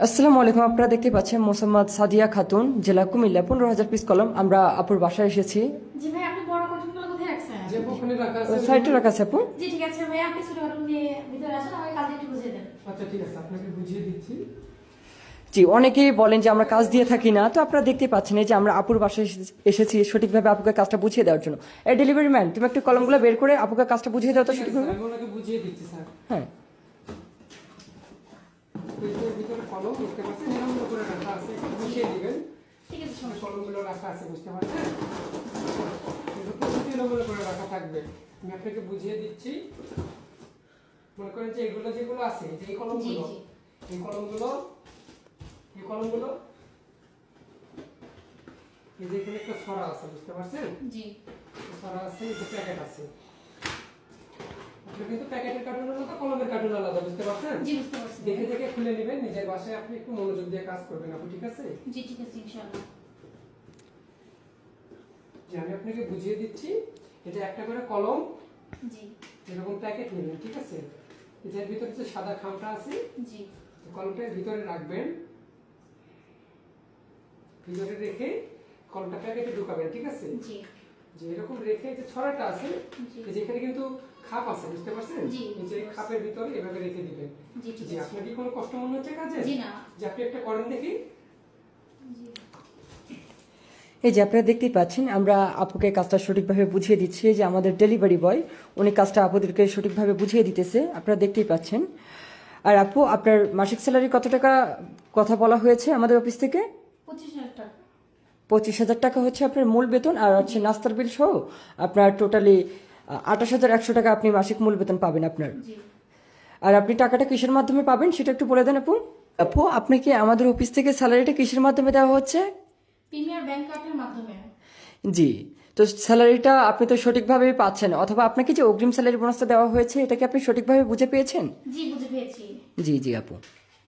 আসসালামু আলাইকুম। আপনারা দেখতে পাচ্ছেন মোসাম্মদ সাদিয়া খাতুন, জেলা কুমিল্লা, 15,000 পিস কলম। আমরা আপুর বাসায় এসেছি। জি ভাই, আপনি বড় কটনগুলো কোথায় রাখছেন? যে ওখানে রাখা আছে সাইডে রাখা আছে আপু। জি ঠিক আছে ভাই, আপনি ছোট কটন নিয়ে ভিতরে আসেন, আমাকে কাজে একটু বুঝিয়ে দেন। আচ্ছা ঠিক আছে, আপনাকে বুঝিয়ে দিচ্ছি। জি, অনেকেই বলেন যে আমরা কাজ দিয়ে থাকি না, তো আপনারা দেখতে পাচ্ছেন এই যে আমরা আপুর বাসায় এসেছি সঠিকভাবে আপুকে কাজটা বুঝিয়ে দেওয়ার জন্য। এই ডেলিভারি ম্যান, তুমি একটু কলমগুলো বের করে আপুকে কাজটা বুঝিয়ে দাও তো ঠিক আছে, সঠিকভাবে। আমি ওনাকে বুঝিয়ে দিচ্ছি স্যার। হ্যাঁ, পেজের ভিতরে কলম দেখতে পাচ্ছেন, এরকম করে রাখা আছে, একটু বুঝিয়ে দিবেন। ঠিক আছে, সমস্যা নেই। কলমগুলো রাখা আছে, বুঝতে পারছেন? এরকম করে রাখা থাকবে। আমি আপনাকে বুঝিয়ে দিচ্ছি। মনে করেন যে এগুলো যেগুলো আছে, যে এই কলমগুলো, জি। এই কলমগুলো, এই কলমগুলো, এই যে এখানে একটা ছড়া আছে, বুঝতে পারছেন? জি ছড়া আছে, এই যে প্যাকেট আছে। আপনি কিন্তু প্যাকেটের কার্টুন আলাদা, কলমের কার্টুন আলাদা, বুঝতে পারছেন? জি, বুঝতে পারছি। দেখে দেখে খুলে নেবেন, নিজের বাসায় আপনি একটু মনোযোগ দিয়ে কাজ করবেন আপু, ঠিক আছে? জি ঠিক আছে, ইনশাআল্লাহ। যে আমি আপনাকে বুঝিয়ে দিচ্ছি। এটা একটা করে কলম, জি এরকম প্যাকেট নেবেন, ঠিক আছে? এটার ভিতরে যে সাদা খামটা আছে, জি কলমটার ভিতরে রাখবেন, ভিতরে রেখে কলমটা প্যাকেটে ঢুকাবেন, ঠিক আছে? জি যে এরকম রেখে যে ছড়াটা আছে, জি। এই যে এখানে কিন্তু খাপ আছে, বুঝতে পারছেন? জি। এই যে খাপের ভিতরে এভাবে রেখে দিবেন। জি ঠিক জি, আছে। আপনার কি কোনো কষ্ট মনে হচ্ছে কাজে? জি না। যে আপনি একটা করেন দেখি। জি এই যে আপনারা দেখতেই পাচ্ছেন আমরা আপুকে কাজটা সঠিকভাবে বুঝিয়ে দিচ্ছি। এই যে আমাদের ডেলিভারি বয়, উনি কাজটা আপুদেরকে সঠিকভাবে বুঝিয়ে দিতেছে, আপনারা দেখতেই পাচ্ছেন। আর আপু, আপনার মাসিক স্যালারি কত টাকা কথা বলা হয়েছে আমাদের অফিস থেকে? 25,000 টাকা। 25,000 টাকা হচ্ছে আপনার মূল বেতন, আর হচ্ছে নাস্তার বিল সহ আপনার টোটালি 28,100 টাকা আপনি মাসিক মূল বেতন পাবেন আপনার। জি আর আপনি টাকাটা কিসের মাধ্যমে পাবেন সেটা একটু বলে দেন আপু। আপু, আপনাকে আমাদের অফিস থেকে স্যালারিটা কিসের মাধ্যমে দেওয়া হচ্ছে? প্রিমিয়ার ব্যাংক কার্ডের মাধ্যমে। জি, তো স্যালারিটা আপনি তো সঠিকভাবেই পাচ্ছেন, অথবা আপনাকে যে অগ্রিম স্যালারি বোনাসটা দেওয়া হয়েছে এটা কি আপনি সঠিকভাবে বুঝে পেয়েছেন? জি বুঝে পেয়েছি। জি জি আপু।